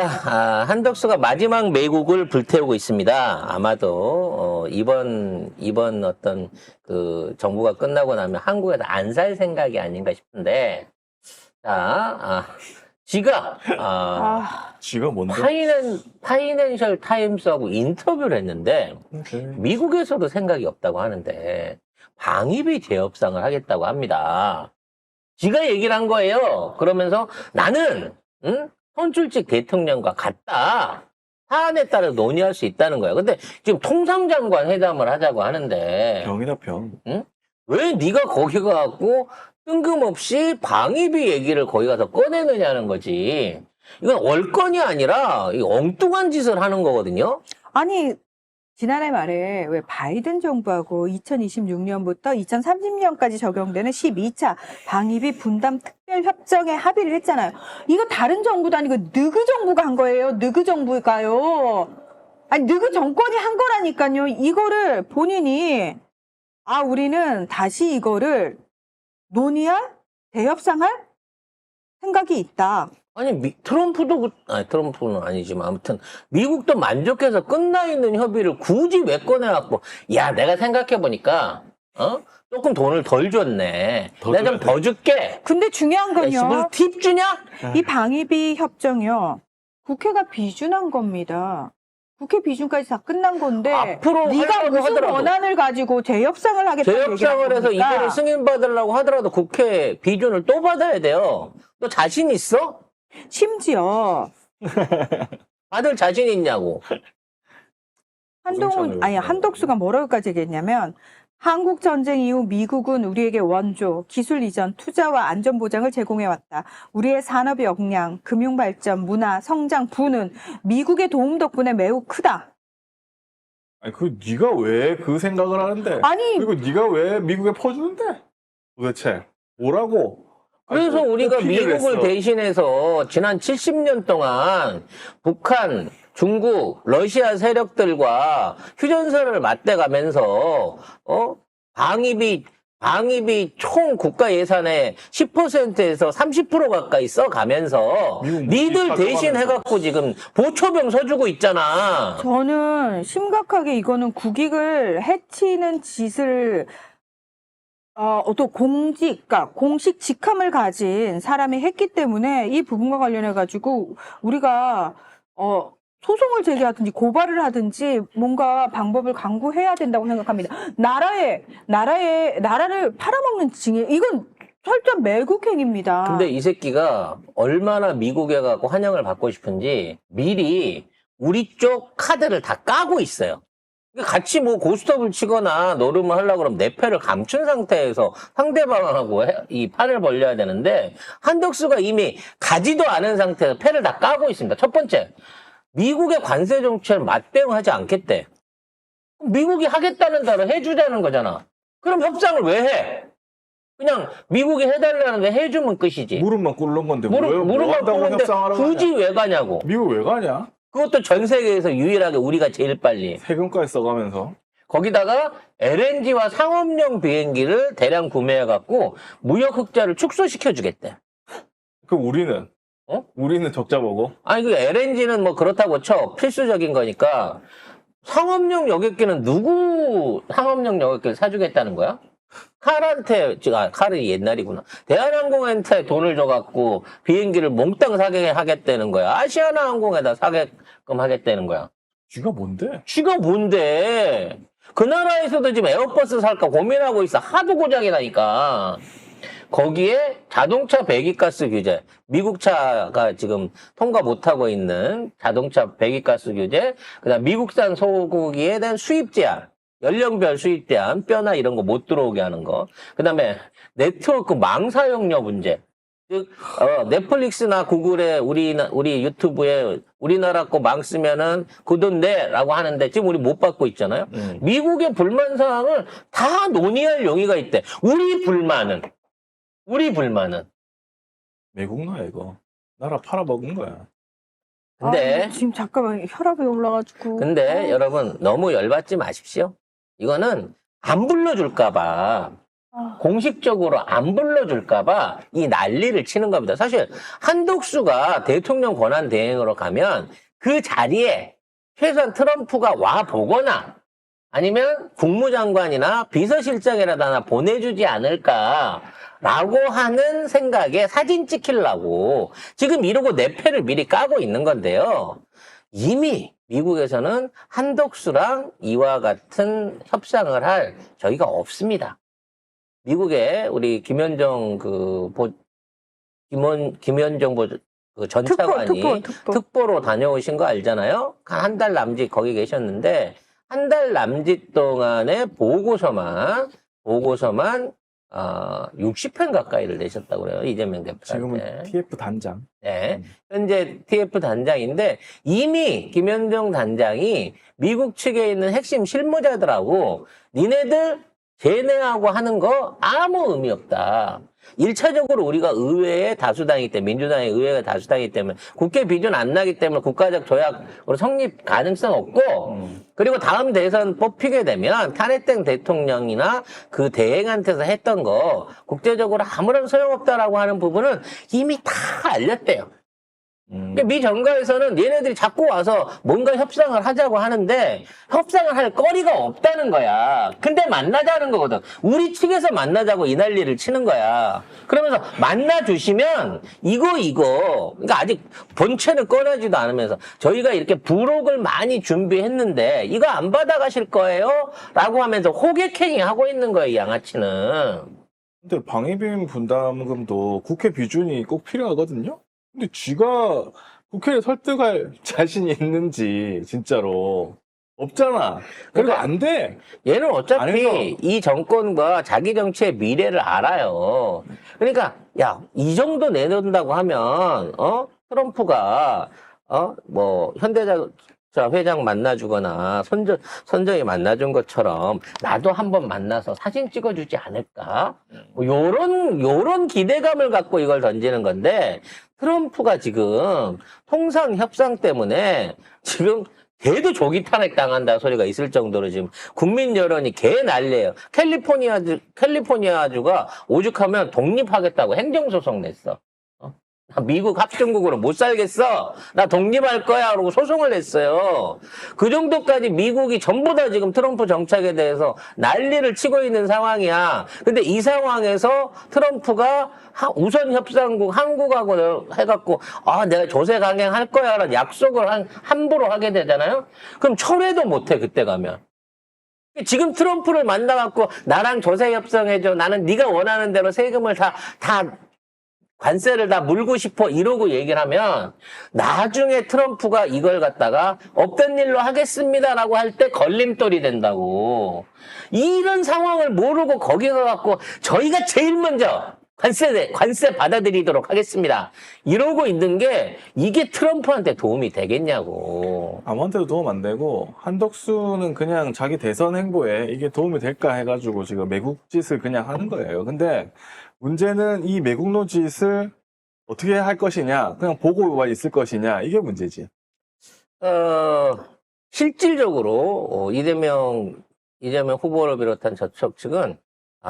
한덕수가 마지막 매국을 불태우고 있습니다. 아마도 이번 어떤 그 정부가 끝나고 나면 한국에서 안 살 생각이 아닌가 싶은데, 지가 지가 뭔데? 파이낸셜 타임스하고 인터뷰를 했는데 미국에서도 생각이 없다고 하는데 방위비 재협상을 하겠다고 합니다. 지가 얘기를 한 거예요. 그러면서 나는 선출직 대통령과 같다. 사안에 따라 논의할 수 있다는 거예요. 근데 지금 통상장관 회담을 하자고 하는데 병이다 병. 왜 네가 거기 가갖고 뜬금없이 방위비 얘기를 거기 가서 꺼내느냐는 거지. 이건 월권이 아니라 이 엉뚱한 짓을 하는 거거든요. 아니, 지난해 말에 왜 바이든 정부하고 2026년부터 2030년까지 적용되는 12차 방위비 분담 특별협정에 합의를 했잖아요. 이거 다른 정부도 아니고 느그 정부가 한 거예요. 느그 정부가요. 아니, 느그 정권이 한 거라니까요. 이거를 본인이 우리는 다시 이거를 논의할? 대협상할? 생각이 있다. 아니, 트럼프는 아니지만 아무튼 미국도 만족해서 끝나 있는 협의를 굳이 왜 꺼내갖고 야, 내가 생각해보니까 조금 돈을 덜 줬네. 내가 좀 더 줄게. 근데 중요한 무슨 건요. 팁 주냐? 이 방위비 협정이요. 국회가 비준한 겁니다. 국회 비준까지 다 끝난 건데 앞으로 네가 하려고 무슨 하더라도. 원안을 가지고 재협상을 하겠다는 얘기를 재협상을 해서 합니까? 이거를 승인받으려고 하더라도 국회 비준을 또 받아야 돼요. 너 자신 있어? 심지어 받을 자신 있냐고. 한덕수가 뭐라고까지 얘기했냐면 한국 전쟁 이후 미국은 우리에게 원조, 기술 이전, 투자와 안전 보장을 제공해왔다. 우리의 산업 역량, 금융 발전, 문화, 성장, 부는 미국의 도움 덕분에 매우 크다. 아니 네가 왜 그 생각을 하는데? 아니, 그리고 네가 왜 미국에 퍼주는데? 도대체 뭐라고? 그래서 우리가 미국을 대신해서 지난 70년 동안 북한, 중국, 러시아 세력들과 휴전선을 맞대가면서 방위비 총 국가 예산의 10%에서 30% 가까이 써가면서 니들 대신 해갖고 지금 보초병 서주고 있잖아. 저는 심각하게 이거는 국익을 해치는 짓을 또 공식 직함을 가진 사람이 했기 때문에 이 부분과 관련해가지고 우리가 소송을 제기하든지 고발을 하든지 뭔가 방법을 강구해야 된다고 생각합니다. 나라를 팔아먹는 징해, 이건 철저한 매국행입니다. 근데 이 새끼가 얼마나 미국에 가고 환영을 받고 싶은지 미리 우리 쪽 카드를 다 까고 있어요. 같이 뭐 고스톱을 치거나 노름을 하려고 그러면 내 패를 감춘 상태에서 상대방하고 이 판을 벌려야 되는데 한덕수가 이미 가지도 않은 상태에서 패를 다 까고 있습니다. 첫 번째, 미국의 관세 정책을 맞대응하지 않겠대. 미국이 하겠다는 대로 해주자는 거잖아. 그럼 협상을 왜 해? 그냥 미국이 해달라는데 해주면 끝이지. 무릎만 꿇는 건데 무릎만 꿇는데 굳이 왜 가냐고. 미국 왜 가냐? 그것도 전 세계에서 유일하게 우리가 제일 빨리. 세금까지 써가면서. 거기다가 LNG와 상업용 비행기를 대량 구매해갖고 무역 흑자를 축소시켜주겠대. 그럼 우리는? 우리는 적자 보고? 아니, 그 LNG는 뭐 그렇다고 쳐. 필수적인 거니까. 상업용 여객기는 누구 상업용 여객기를 사주겠다는 거야? 칼이 옛날이구나. 대한항공한테 돈을 줘갖고 비행기를 몽땅 사게 하겠다는 거야. 아시아나 항공에다 사게끔 하겠다는 거야. 쥐가 뭔데? 쥐가 뭔데? 그 나라에서도 지금 에어버스 살까 고민하고 있어. 하도 고장이 나니까. 거기에 자동차 배기가스 규제, 미국 차가 지금 통과 못하고 있는 자동차 배기가스 규제, 그다음 미국산 소고기에 대한 수입 제한, 연령별 수입 제한, 뼈나 이런 거 못 들어오게 하는 거, 그다음에 네트워크 망 사용료 문제. 즉 넷플릭스나 구글에 우리 유튜브에 우리나라 거 망 쓰면은 그 돈 내라고 하는데 지금 우리 못 받고 있잖아요. 미국의 불만 사항을 다 논의할 용의가 있대. 우리 불만은 매국노야 이거. 나라 팔아먹은 거야. 근데 지금 잠깐만 혈압이 올라가지고. 근데 여러분 너무 열받지 마십시오. 이거는 안 불러줄까봐 공식적으로 안 불러줄까봐 이 난리를 치는 겁니다. 사실 한덕수가 대통령 권한 대행으로 가면 그 자리에 최소한 트럼프가 와 보거나 아니면 국무장관이나 비서실장이라도 하나 보내주지 않을까라고 하는 생각에 사진 찍히려고 지금 이러고 내 패를 미리 까고 있는 건데요. 이미 미국에서는 한덕수랑 이와 같은 협상을 할 저희가 없습니다. 미국에 우리 김현정 전 차관이 특보로 다녀오신 거 알잖아요. 한 달 남짓 거기 계셨는데 한 달 남짓 동안의 보고서만 60편 가까이를 내셨다고 그래요. 이재명 대표한테. 지금은 TF 단장. 네. 현재 TF 단장인데 이미 김현정 단장이 미국 측에 있는 핵심 실무자들하고 니네들 쟤네하고 하는 거 아무 의미 없다. 1차적으로 우리가 의회의 다수당이기 때문에, 민주당의 의회가 다수당이기 때문에, 국회 비준 안 나기 때문에 국가적 조약으로 성립 가능성 없고, 그리고 다음 대선 뽑히게 되면 탄핵된 대통령이나 그 대행한테서 했던 거, 국제적으로 아무런 소용없다라고 하는 부분은 이미 다 알렸대요. 미 정가에서는 얘네들이 자꾸 와서 뭔가 협상을 하자고 하는데 협상을 할 거리가 없다는 거야. 근데 만나자는 거거든. 우리 측에서 만나자고 이 난리를 치는 거야. 그러면서 만나주시면 이거 그러니까 아직 본체를 꺼내지도 않으면서 저희가 이렇게 부록을 많이 준비했는데 이거 안 받아가실 거예요? 라고 하면서 호객행위 하고 있는 거예요, 이 양아치는. 근데 방위비용 분담금도 국회 비준이 꼭 필요하거든요? 근데 쥐가 국회를 설득할 자신이 있는지 진짜로 없잖아. 그래도 그러니까 안 돼. 얘는 안 어차피 해서. 이 정권과 자기 정치의 미래를 알아요. 그러니까 야, 이 정도 내놓는다고 하면 트럼프가 뭐 현대자동차 회장 만나주거나 선정이 만나준 것처럼 나도 한번 만나서 사진 찍어주지 않을까? 뭐 요런 기대감을 갖고 이걸 던지는 건데 트럼프가 지금 통상 협상 때문에 지금 걔도 조기 탄핵 당한다 소리가 있을 정도로 지금 국민 여론이 개 난리예요. 캘리포니아주가 오죽하면 독립하겠다고 행정소송 냈어. 나 미국 합중국으로 못 살겠어. 나 독립할 거야. 그러고 소송을 냈어요. 그 정도까지 미국이 전부 다 지금 트럼프 정책에 대해서 난리를 치고 있는 상황이야. 근데 이 상황에서 트럼프가 우선 협상국 한국하고 해갖고 내가 조세 강행할 거야. 라는 약속을 함부로 하게 되잖아요. 그럼 철회도 못해 그때 가면. 지금 트럼프를 만나갖고 나랑 조세 협상해줘. 나는 네가 원하는 대로 세금을 다 관세를 다 물고 싶어 이러고 얘기를 하면 나중에 트럼프가 이걸 갖다가 없던 일로 하겠습니다라고 할 때 걸림돌이 된다고. 이런 상황을 모르고 거기 가갖고 저희가 제일 먼저 관세 받아들이도록 하겠습니다. 이러고 있는 게 이게 트럼프한테 도움이 되겠냐고. 아무한테도 도움 안 되고 한덕수는 그냥 자기 대선 행보에 이게 도움이 될까 해가지고 지금 매국 짓을 그냥 하는 거예요. 근데 문제는 이 매국노 짓을 어떻게 할 것이냐, 그냥 보고만 있을 것이냐, 이게 문제지. 실질적으로 이재명 후보를 비롯한 저쪽 측은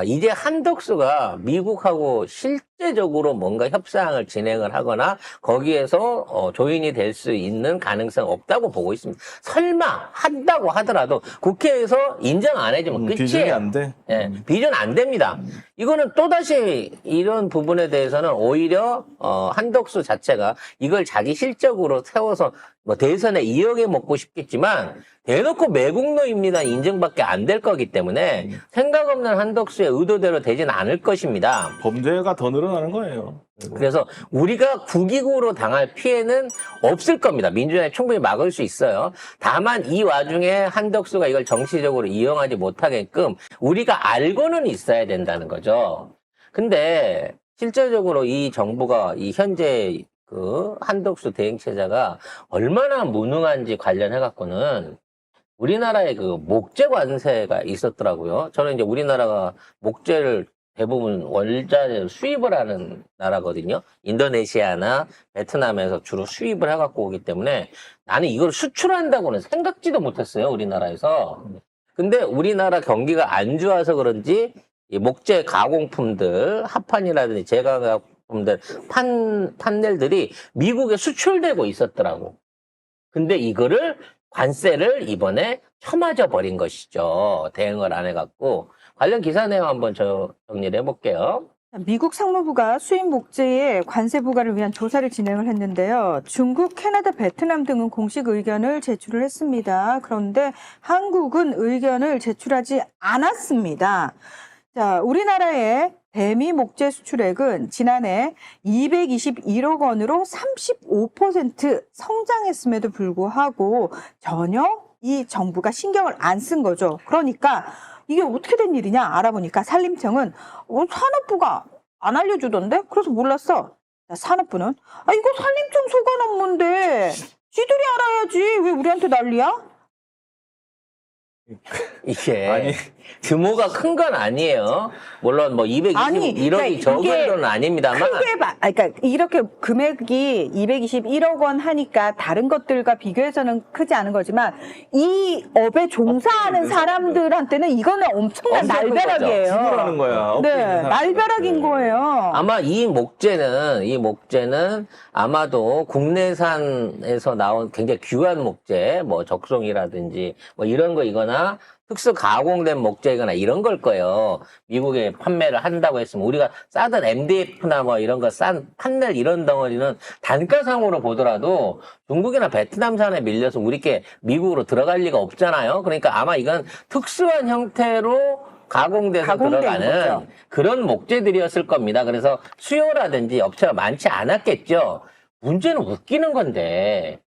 이제 한덕수가 미국하고 실제적으로 뭔가 협상을 진행을 하거나 거기에서 조인이 될 수 있는 가능성 없다고 보고 있습니다. 설마 한다고 하더라도 국회에서 인정 안 해주면 비전이 끝이에요. 안 돼. 예, 비전 안 됩니다. 이거는 또다시 이런 부분에 대해서는 오히려 한덕수 자체가 이걸 자기 실적으로 세워서 뭐 대선에 이역에 먹고 싶겠지만 대놓고 매국노입니다 인증밖에 안 될 거기 때문에 생각 없는 한덕수의 의도대로 되진 않을 것입니다. 범죄가 더 늘어나는 거예요. 그래서 우리가 국익으로 당할 피해는 없을 겁니다. 민주당이 충분히 막을 수 있어요. 다만 이 와중에 한덕수가 이걸 정치적으로 이용하지 못하게끔 우리가 알고는 있어야 된다는 거죠. 근데 실제적으로 이 정부가 이 현재 그 한덕수 대행체제가 얼마나 무능한지 관련해 갖고는 우리나라에 그 목재 관세가 있었더라고요. 저는 이제 우리나라가 목재를 대부분 원자재를 수입을 하는 나라거든요. 인도네시아나 베트남에서 주로 수입을 해갖고 오기 때문에 나는 이걸 수출한다고는 생각지도 못했어요. 우리나라에서. 근데 우리나라 경기가 안 좋아서 그런지 이 목재 가공품들, 합판이라든지 제가공품들, 판넬들이 미국에 수출되고 있었더라고. 근데 이거를 관세를 이번에 쳐맞아 버린 것이죠. 대응을 안 해갖고. 관련 기사 내용 한번 정리를 해볼게요. 미국 상무부가 수입 목재의 관세 부과를 위한 조사를 진행을 했는데요. 중국, 캐나다, 베트남 등은 공식 의견을 제출을 했습니다. 그런데 한국은 의견을 제출하지 않았습니다. 자, 우리나라의 대미 목재 수출액은 지난해 221억 원으로 35% 성장했음에도 불구하고 전혀 이 정부가 신경을 안 쓴 거죠. 그러니까 이게 어떻게 된 일이냐 알아보니까 산림청은 산업부가 안 알려주던데? 그래서 몰랐어. 산업부는 이거 산림청 소관 업무인데 지들이 알아야지 왜 우리한테 난리야? 이게 아니. 규모가 큰 건 아니에요. 물론 뭐 221억이 그러니까 적은 이게 돈은 아닙니다만 그러니까 이렇게 금액이 221억 원 하니까 다른 것들과 비교해서는 크지 않은 거지만 이 업에 종사하는 사람들한테는 이거는 엄청난 엄청 큰 날벼락이에요. 지불하는 거야. 네, 날벼락인 거예요. 아마 이 목재는 아마도 국내산에서 나온 굉장히 귀한 목재, 뭐 적송이라든지 뭐 이런 거이거나 특수 가공된 목재이거나 이런 걸 거예요. 미국에 판매를 한다고 했으면 우리가 싸던 MDF나 뭐 이런 거 싼 판넬 이런 덩어리는 단가상으로 보더라도 중국이나 베트남산에 밀려서 우리께 미국으로 들어갈 리가 없잖아요. 그러니까 아마 이건 특수한 형태로 가공돼서 들어가는 거죠. 그런 목재들이었을 겁니다. 그래서 수요라든지 업체가 많지 않았겠죠. 문제는 웃기는 건데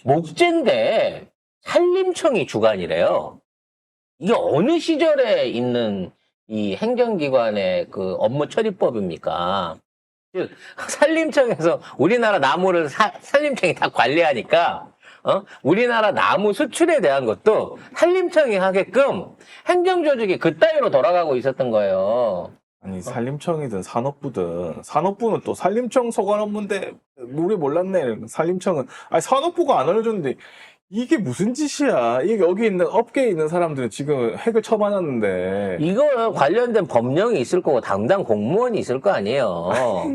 목재인데 산림청이 주관이래요. 이게 어느 시절에 있는 이 행정기관의 그 업무 처리법입니까? 즉 산림청에서 우리나라 나무를 산림청이 다 관리하니까 우리나라 나무 수출에 대한 것도 산림청이 하게끔 행정조직이 그따위로 돌아가고 있었던 거예요. 아니 산림청이든 산업부는 또 산림청 소관 업무인데 우리 몰랐네. 산림청은 산업부가 안 알려줬는데 이게 무슨 짓이야? 이게 여기 있는 업계에 있는 사람들은 지금 핵을 쳐맞았는데 이거 관련된 법령이 있을 거고 담당 공무원이 있을 거 아니에요.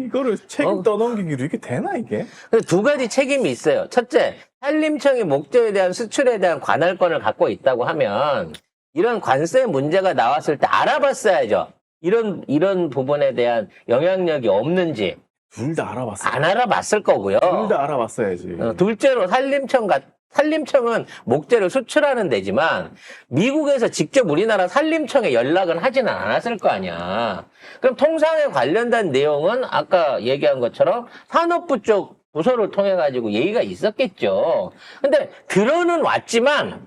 이거를 책임 떠넘기기로 이게 되나 이게? 그래서 두 가지 책임이 있어요. 첫째, 산림청이 목재에 대한 수출에 대한 관할권을 갖고 있다고 하면 이런 관세 문제가 나왔을 때 알아봤어야죠. 이런 부분에 대한 영향력이 없는지 둘 다 알아봤어. 안 알아봤을 거고요. 둘 다 알아봤어야지. 둘째로 산림청은 목재를 수출하는 데지만 미국에서 직접 우리나라 산림청에 연락은 하지는 않았을 거 아니야. 그럼 통상에 관련된 내용은 아까 얘기한 것처럼 산업부 쪽 부서를 통해 가지고 얘기가 있었겠죠. 근데 들어는 왔지만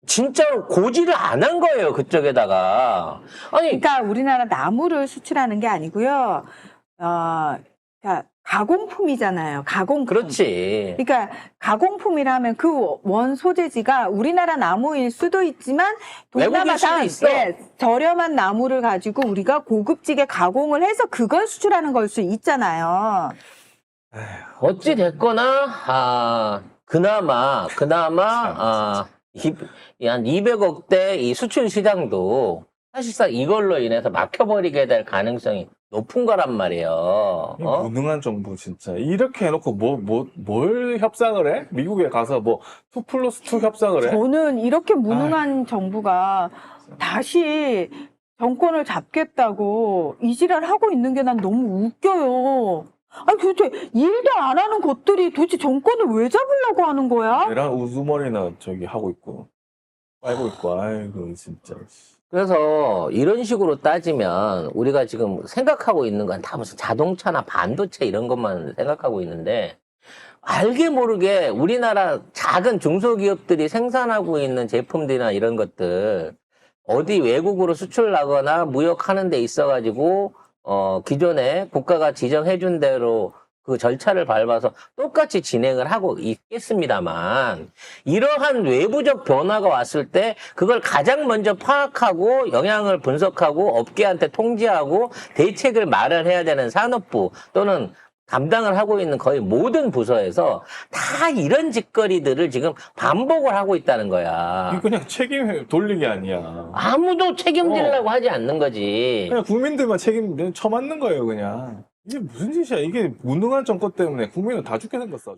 진짜로 고지를 안 한 거예요, 그쪽에다가. 아니, 그러니까 우리나라 나무를 수출하는 게 아니고요. 그러니까 가공품이잖아요. 가공품. 그렇지. 그러니까 가공품이라면 그 원 소재지가 우리나라 나무일 수도 있지만 동남아산 수도 있어. 저렴한 나무를 가지고 우리가 고급지게 가공을 해서 그걸 수출하는 걸 수 있잖아요. 어찌 됐거나 그나마 한 200억대 이 수출 시장도 사실상 이걸로 인해서 막혀버리게 될 가능성이 높은 거란 말이에요. 무능한 정부 진짜 이렇게 해놓고 뭘 협상을 해? 미국에 가서 2+2 협상을 해? 저는 이렇게 무능한 정부가 다시 정권을 잡겠다고 이지랄 하고 있는 게 난 너무 웃겨요. 아니 도대체 일도 안 하는 것들이 도대체 정권을 왜 잡으려고 하는 거야? 얘랑 우두머리나 저기 하고 있고 빨고 있고 아이고 진짜. 그래서 이런 식으로 따지면 우리가 지금 생각하고 있는 건 다 무슨 자동차나 반도체 이런 것만 생각하고 있는데 알게 모르게 우리나라 작은 중소기업들이 생산하고 있는 제품들이나 이런 것들 어디 외국으로 수출하거나 무역하는 데 있어가지고 기존에 국가가 지정해준 대로 그 절차를 밟아서 똑같이 진행을 하고 있겠습니다만 이러한 외부적 변화가 왔을 때 그걸 가장 먼저 파악하고 영향을 분석하고 업계한테 통지하고 대책을 마련해야 되는 산업부 또는 감당을 하고 있는 거의 모든 부서에서 다 이런 짓거리들을 지금 반복을 하고 있다는 거야. 이거 그냥 책임 돌리기 아니야. 아무도 책임지려고 하지 않는 거지. 그냥 국민들만 책임 처맞는 거예요, 그냥. 이게 무슨 짓이야? 이게 무능한 정권 때문에 국민은 다 죽게 생겼어.